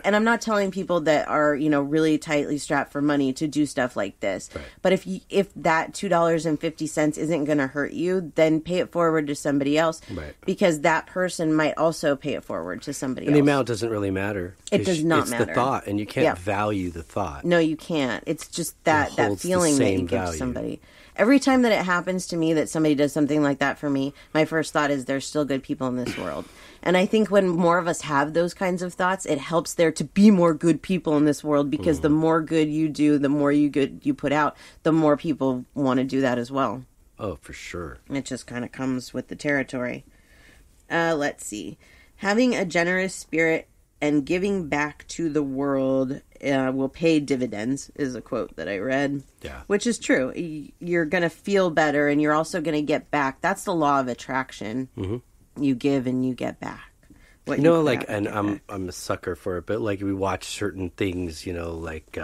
And I'm not telling people that are, really tightly strapped for money to do stuff like this. Right. But if that $2.50 isn't going to hurt you, then pay it forward to somebody else. Right. Because that person might also pay it forward to somebody else. And the amount doesn't really matter. It does not matter. It's the thought, and you can't value the thought. No, you can't. It's just that feeling that you give to somebody. Every time that it happens to me that somebody does something like that for me, my first thought is there's still good people in this world. And I think when more of us have those kinds of thoughts, it helps there to be more good people in this world, because the more good you do, the more good you put out, the more people want to do that as well. Oh, for sure. It just kind of comes with the territory. Let's see. Having a generous spirit and giving back to the world will pay dividends, is a quote that I read. Yeah. Which is true. You're going to feel better, and you're also going to get back. That's the law of attraction. Mm-hmm. You give and you get back. What you know, like, and I'm a sucker for it, but like we watch certain things, you know, like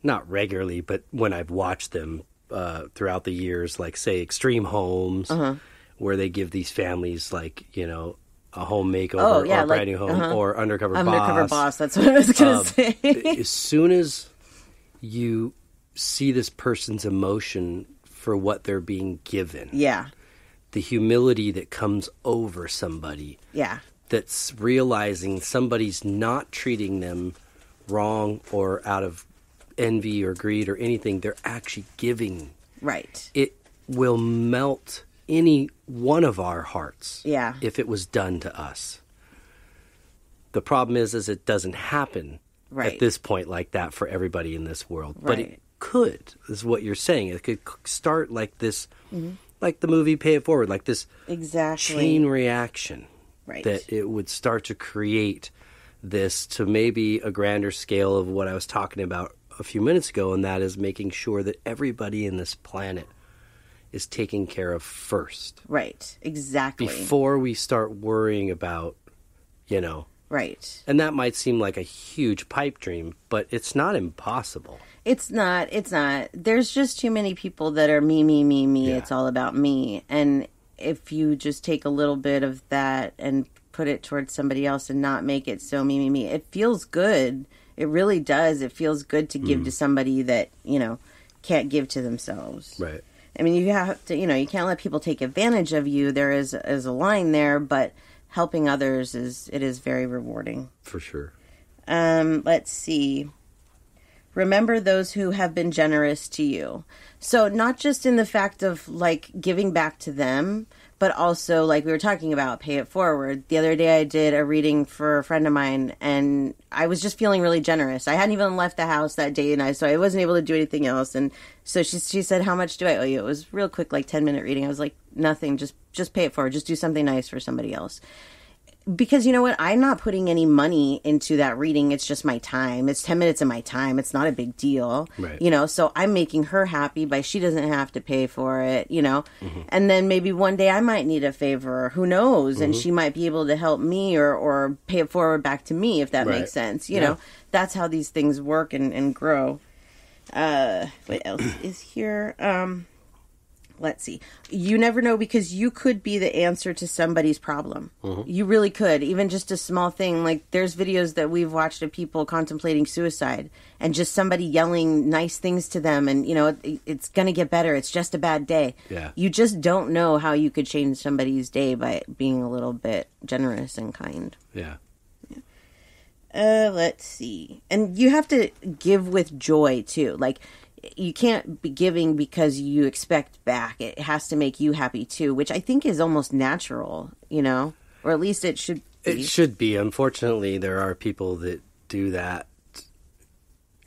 not regularly, but when I've watched them throughout the years, like say Extreme Homes, where they give these families like, you know, a home makeover or a brand new home or Undercover Boss. That's what I was going to say. As soon as you see this person's emotion for what they're being given. Yeah. The humility that comes over somebody. Yeah. That's realizing somebody's not treating them wrong or out of envy or greed or anything. They're actually giving. Right. It will melt any one of our hearts. Yeah. If it was done to us. The problem is it doesn't happen at this point like that for everybody in this world. But it could, is what you're saying. It could start like this. Mm-hmm. Like the movie Pay It Forward, like this chain reaction that it would start to create this to maybe a grander scale of what I was talking about a few minutes ago, and that is making sure that everybody in this planet is taken care of first. Right, exactly. Before we start worrying about, you know. Right. And that might seem like a huge pipe dream, but it's not impossible. It's not. There's just too many people that are me. Yeah. It's all about me. And if you just take a little bit of that and put it towards somebody else and not make it so me, it feels good. It really does. It feels good to give to somebody that, you know, can't give to themselves. Right. I mean, you have to, you know, you can't let people take advantage of you. There is a line there, but helping others is very rewarding. For sure. Let's see. Remember those who have been generous to you. So not just in the fact of like giving back to them, but also like we were talking about, pay it forward. The other day I did a reading for a friend of mine and I was just feeling really generous. I hadn't even left the house that day so I wasn't able to do anything else. And so she said, how much do I owe you? It was real quick, like 10-minute reading. I was like, nothing, just pay it forward. Just do something nice for somebody else. Because you know what? I'm not putting any money into that reading. It's just my time. It's 10 minutes of my time. It's not a big deal. Right. You know, so I'm making her happy by she doesn't have to pay for it, you know. Mm-hmm. And then maybe one day I might need a favor. Who knows? And she might be able to help me or pay it forward back to me, if that makes sense. You know, that's how these things work and grow. What else is here? Let's see. You never know, because you could be the answer to somebody's problem. Mm-hmm. You really could. Even just a small thing. Like there's videos that we've watched of people contemplating suicide and just somebody yelling nice things to them. And, you know, it's going to get better. It's just a bad day. Yeah. You just don't know how you could change somebody's day by being a little bit generous and kind. Yeah. Let's see. And you have to give with joy too. Like, you can't be giving because you expect back. It has to make you happy too, which I think is almost natural, you know, or at least it should be. It should be. Unfortunately, there are people that do that.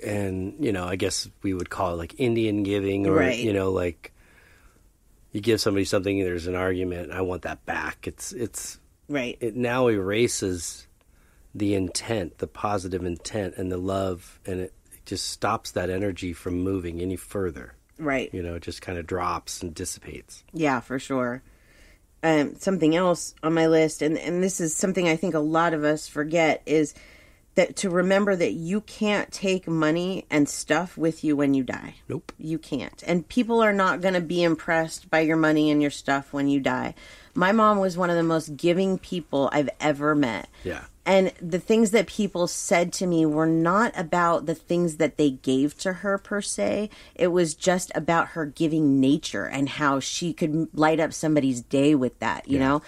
And, you know, I guess we would call it like Indian giving, or, you know, like you give somebody something, there's an argument, I want that back. It's right. It now erases the intent, the positive intent and the love, and it just stops that energy from moving any further. Right. You know, it just kind of drops and dissipates. Yeah, for sure. Something else on my list, and this is something I think a lot of us forget, is that to remember that you can't take money and stuff with you when you die. Nope. You can't. And people are not going to be impressed by your money and your stuff when you die. My mom was one of the most giving people I've ever met. Yeah. And the things that people said to me were not about the things that they gave to her per se. It was just about her giving nature and how she could light up somebody's day with that, you know?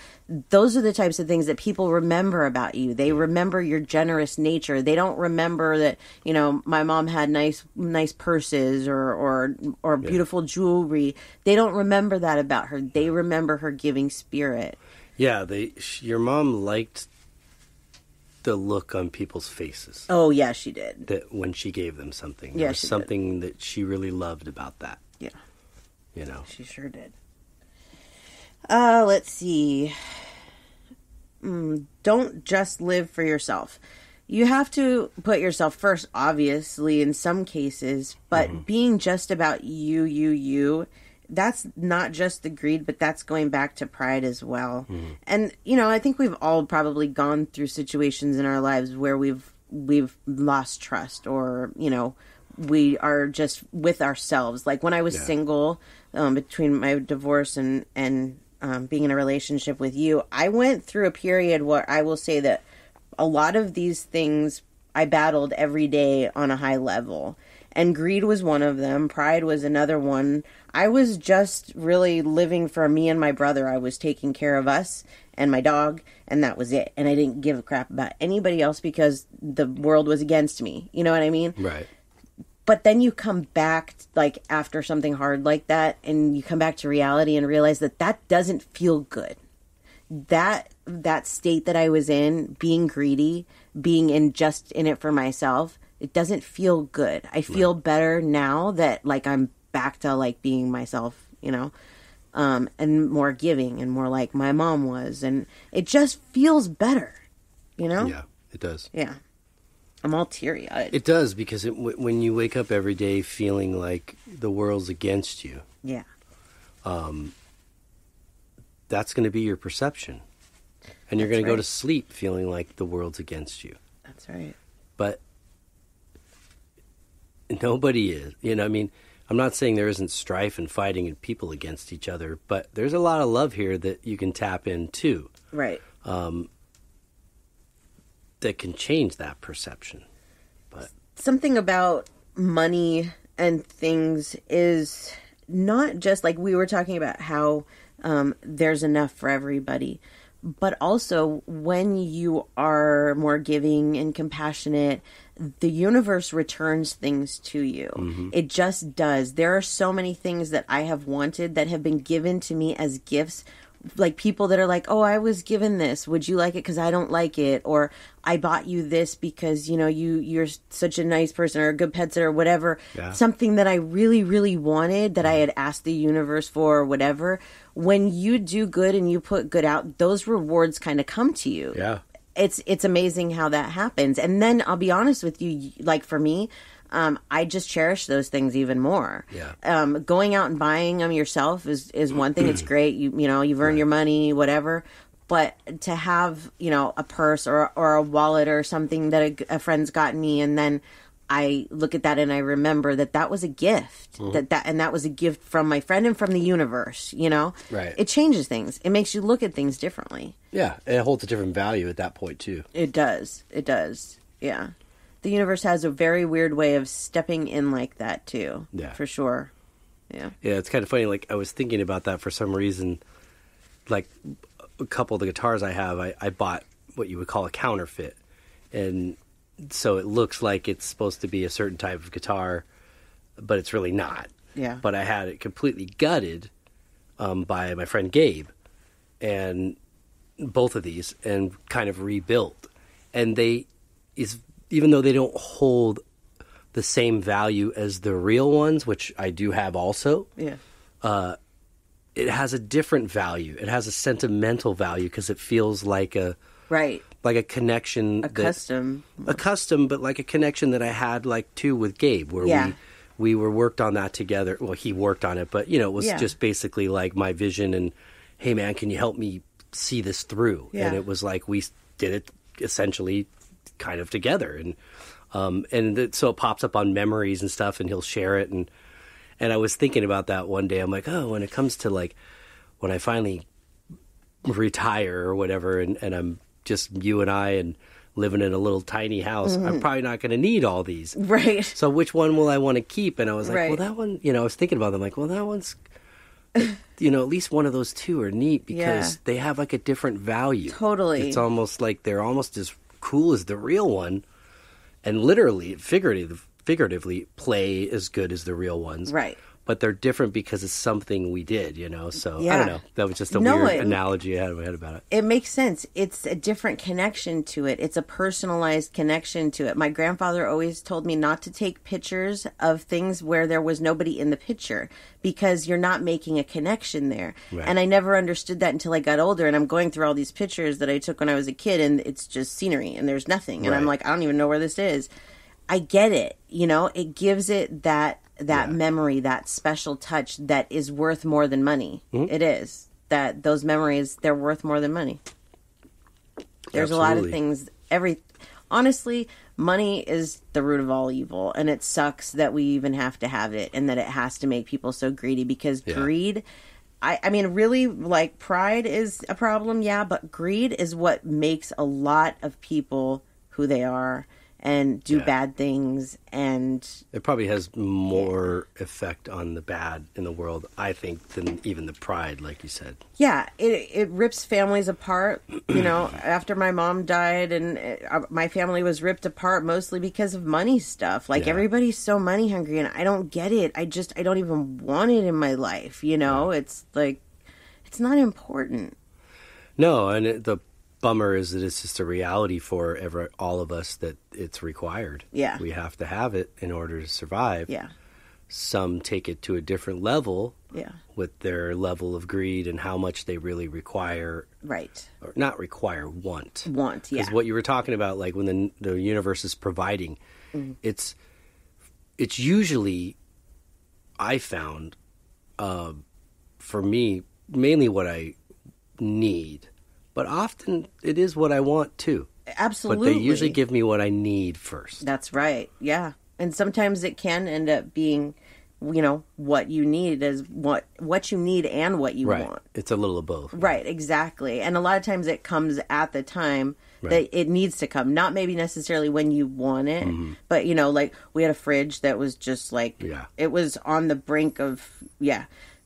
Those are the types of things that people remember about you. They remember your generous nature. They don't remember that, you know, my mom had nice purses or beautiful jewelry. They don't remember that about her. They remember her giving spirit. Yeah, your mom liked the look on people's faces. Oh, yeah, she did. That when she gave them something. Yeah, There was she something that she really loved about that. Yeah. You know? She sure did. Let's see. Don't just live for yourself. You have to put yourself first, obviously, in some cases, but being just about you, that's not just the greed, but that's going back to pride as well. And, you know, I think we've all probably gone through situations in our lives where we've lost trust, or, you know, we are just with ourselves. Like when I was single, between my divorce and being in a relationship with you, I went through a period where I will say that a lot of these things I battled every day on a high level. And greed was one of them. Pride was another one. I was just really living for me and my brother. I was taking care of us and my dog, and that was it. And I didn't give a crap about anybody else because the world was against me. You know what I mean? Right. But then you come back, like, after something hard like that, and you come back to reality and realize that that doesn't feel good. That state that I was in, being greedy, being in it for myself, it doesn't feel good. I feel better now that, like, I'm back to, like, being myself, you know, and more giving and more like my mom was. And it just feels better, you know? Yeah, it does. Yeah. I'm all teary-eyed. It does, because when you wake up every day feeling like the world's against you, yeah, that's going to be your perception. And you're going to go to sleep feeling like the world's against you. That's right. But nobody is. You know, I mean, I'm not saying there isn't strife and fighting and people against each other, but there's a lot of love here that you can tap into. Right. That can change that perception. But something about money and things is not just like we were talking about how there's enough for everybody, but also when you are more giving and compassionate, the universe returns things to you. Mm-hmm. It just does. There are so many things that I have wanted that have been given to me as gifts. Like people that are like, oh, I was given this. Would you like it? Because I don't like it. Or I bought you this because, you know, you're such a nice person or a good pet sitter or whatever. Yeah. Something that I really, really wanted that I had asked the universe for or whatever. When you do good and you put good out, those rewards kind of come to you. Yeah. It's amazing how that happens. And then I'll be honest with you, like for me, I just cherish those things even more. Yeah. Going out and buying them yourself is one thing. It's great. You know, you've earned your money, whatever. But to have, you know, a purse or a wallet or something that a friend's gotten me, and then I look at that and I remember that was a gift. Mm-hmm. That was a gift from my friend and from the universe, you know? Right. It changes things. It makes you look at things differently. Yeah. It holds a different value at that point, too. It does. It does. Yeah. The universe has a very weird way of stepping in like that, too. Yeah. For sure. Yeah. Yeah, it's kind of funny. Like, I was thinking about that for some reason. Like, a couple of the guitars I have, I bought what you would call a counterfeit. And so it looks like it's supposed to be a certain type of guitar, but it's really not. Yeah. But I had it completely gutted by my friend Gabe, and both of these, and kind of rebuilt. And even though they don't hold the same value as the real ones, which I do have also, it has a different value. It has a sentimental value because it feels like a connection, a custom, but like a connection that I had too with Gabe, where we were worked on that together. Well, he worked on it, but you know, it was just basically like my vision and, hey man, can you help me see this through? Yeah. And it was like we did it essentially kind of together, and so it pops up on memories and stuff, and he'll share it, and I was thinking about that one day. I'm like, oh, when it comes to like when I finally retire or whatever, and I'm just you and I and living in a little tiny house. I'm probably not going to need all these. Right. So which one will I want to keep? And I was like, Right. well, that one, I was thinking about them like, well, that one's, at least one of those two are neat because they have like a different value. Totally. It's almost like they're almost as cool as the real one. And literally, figuratively, play as good as the real ones. Right. But they're different because it's something we did, So Yeah. I don't know. That was just a weird analogy I had in my head about it. It makes sense. It's a different connection to it. It's a personalized connection to it. My grandfather always told me not to take pictures of things where there was nobody in the picture because you're not making a connection there. Right. And I never understood that until I got older. And I'm going through all these pictures that I took when I was a kid, and it's just scenery and there's nothing. And I'm Right. like, I don't even know where this is. I get it. It gives it that memory, that special touch that is worth more than money. Mm-hmm. It is. That those memories, they're worth more than money. There's a lot of things. Honestly, money is the root of all evil, and it sucks that we even have to have it and that it has to make people so greedy because greed, I mean, really, like, pride is a problem, but greed is what makes a lot of people who they are and do bad things, and it probably has more effect on the bad in the world, I think, than even the pride, like you said. Yeah, it rips families apart. After my mom died, and my family was ripped apart mostly because of money stuff. Like, everybody's so money hungry, and I don't get it. I don't even want it in my life. It's like, it's not important. No, and the bummer is that it's just a reality for all of us that it's required. Yeah. We have to have it in order to survive. Yeah. Some take it to a different level. Yeah. With their level of greed and how much they really require. Right. Or not require, want. Want, yeah. Because what you were talking about, like when the universe is providing, it's usually, I found, for me, mainly what I need. But often it is what I want too. Absolutely. But they usually give me what I need first. That's right. Yeah. And sometimes it can end up being, what you need is what you need and what you want. It's a little of both. Right. Exactly. And a lot of times it comes at the time that it needs to come. Not maybe necessarily when you want it, but like we had a fridge that was just like, it was on the brink of,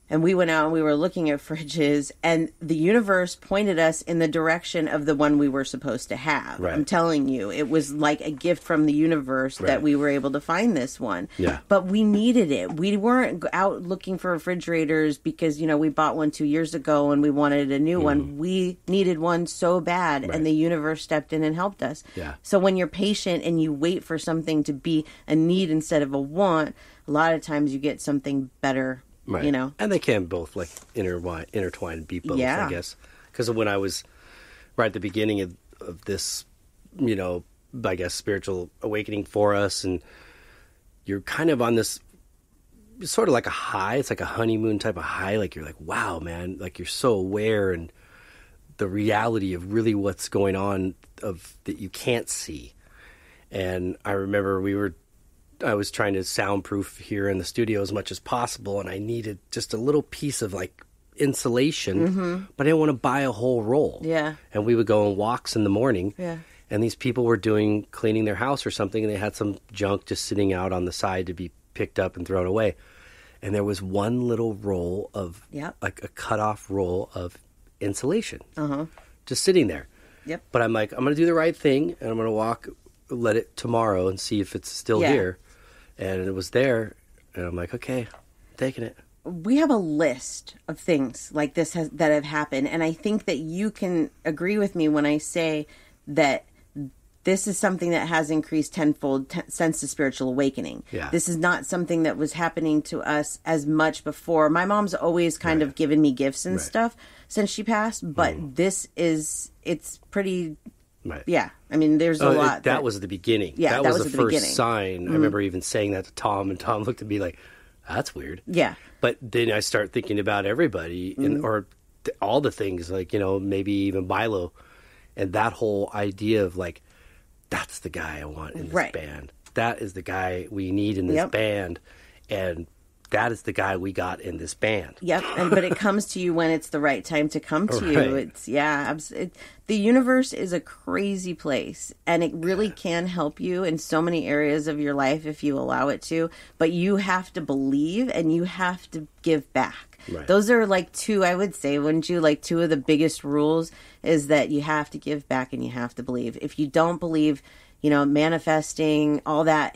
And we went out and we were looking at fridges, and the universe pointed us in the direction of the one we were supposed to have. Right. I'm telling you, it was like a gift from the universe that we were able to find this one. Yeah. But we needed it. We weren't out looking for refrigerators because, we bought one 2 years ago and we wanted a new one. We needed one so bad, and the universe stepped in and helped us. Yeah. So when you're patient and you wait for something to be a need instead of a want, a lot of times you get something better. Right. And they can both like intertwine and be both, I guess. Because when I was right at the beginning of this, I guess, spiritual awakening for us, and you're kind of on this sort of like a high. It's like a honeymoon type of high. Like you're like, wow, man, like you're so aware and the reality of really what's going on that you can't see. And I remember I was trying to soundproof here in the studio as much as possible, and I needed just a little piece of like insulation, but I didn't want to buy a whole roll. Yeah. And we would go on walks in the morning, and these people were cleaning their house or something, and they had some junk just sitting out on the side to be picked up and thrown away. And there was one little roll of, like a cut-off roll of insulation, just sitting there. Yep. But I'm like, I'm going to do the right thing, and I'm going to let it tomorrow and see if it's still here. And it was there, and I'm like, okay, I'm taking it. We have a list of things like this that have happened, and I think that you can agree with me when I say that this is something that has increased tenfold since the spiritual awakening. Yeah. This is not something that was happening to us as much before. My mom's always kind of given me gifts and stuff since she passed, but it's pretty... Right. Yeah. I mean, there's a lot. That was the beginning. Yeah, that was the first sign. I remember even saying that to Tom, and Tom looked at me like, that's weird. Yeah. But then I start thinking about everybody or all the things, like, maybe even Milo, and that whole idea of like, that's the guy I want in this band. That is the guy we need in this band. And that is the guy we got in this band. Yep, but it comes to you when it's the right time to come to you. It's the universe is a crazy place, and it really can help you in so many areas of your life if you allow it to. But you have to believe, and you have to give back. Right. Those are like two, I would say, wouldn't you? Like two of the biggest rules is that you have to give back and you have to believe. If you don't believe, manifesting, all that,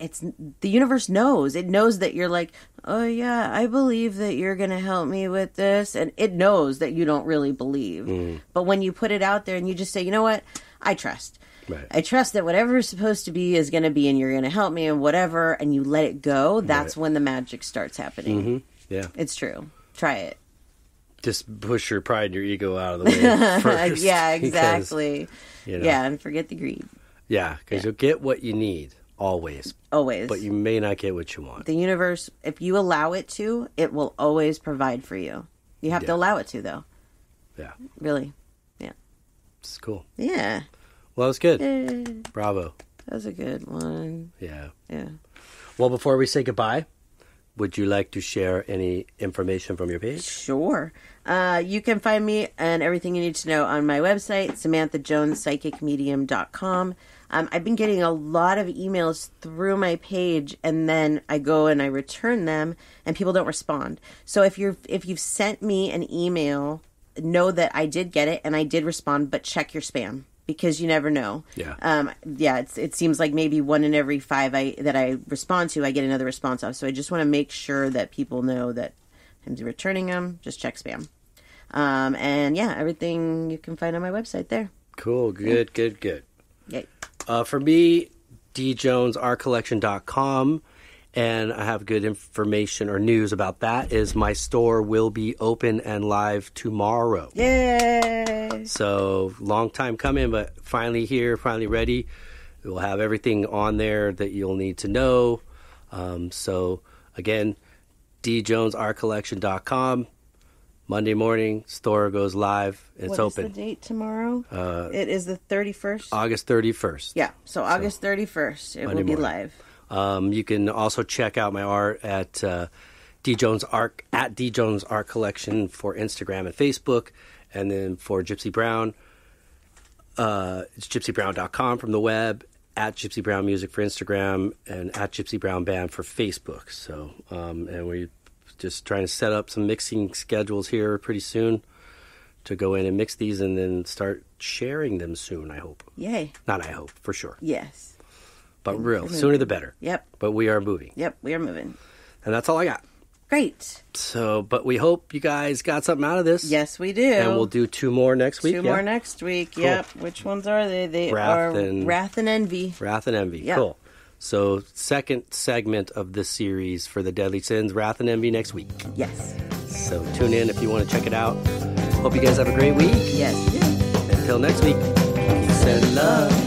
the universe knows. It knows that you're like, oh yeah, I believe that you're going to help me with this. And it knows that you don't really believe. But when you put it out there and you just say, you know what, I trust. Right. I trust that whatever is supposed to be is going to be, and you're going to help me and whatever, and you let it go, that's when the magic starts happening. Mm-hmm. Yeah. It's true. Try it. Just push your pride and your ego out of the way first. Yeah, exactly. Because, Yeah, and forget the greed. Yeah, because you'll get what you need, always. Always. But you may not get what you want. The universe, if you allow it to, it will always provide for you. You have to allow it to, though. Yeah. Really. Yeah. It's cool. Yeah. Well, that was good. Bravo. That was a good one. Yeah. Yeah. Well, before we say goodbye, would you like to share any information from your page? Sure. You can find me and everything you need to know on my website, SamanthaJonesPsychicMedium.com. I've been getting a lot of emails through my page, and then I go and I return them, and people don't respond. So if you've sent me an email, know that I did get it and I did respond, but check your spam. Because you never know. Yeah. It seems like maybe 1 in every 5 that I respond to, I get another response off. So I just want to make sure that people know that I'm returning them. Just check spam. Everything you can find on my website there. Cool. Good. Yay. For me, djonesartcollection.com. And I have good information or news about that is my store will be open and live tomorrow. Yay! So long time coming, but finally here, finally ready. We'll have everything on there that you'll need to know. So again, djonesartcollection.com. Monday morning, store goes live. It's open. What is the date tomorrow? It is the 31st? August 31st. Yeah, so August 31st. It will be live. You can also check out my art at D Jones Art Collection for Instagram and Facebook, and then for Gypsy Brown, it's gypsybrown.com from the web, at Gypsy Brown Music for Instagram, and at Gypsy Brown Band for Facebook. So, and we're just trying to set up some mixing schedules here pretty soon to go in and mix these, and then start sharing them soon. I hope. Yay! Not I hope, for sure. Yes. But sooner the better. Yep. But we are moving. Yep, we are moving. And that's all I got. Great. So, but we hope you guys got something out of this. Yes, we do. And we'll do 2 more next week. 2 more next week. Cool. Yep. Which ones are they? They are Wrath and Envy. Wrath and Envy. Yep. Cool. So, second segment of this series for the Deadly Sins, Wrath and Envy next week. Yes. So, tune in if you want to check it out. Hope you guys have a great week. Yes, we do. Until next week, peace and love.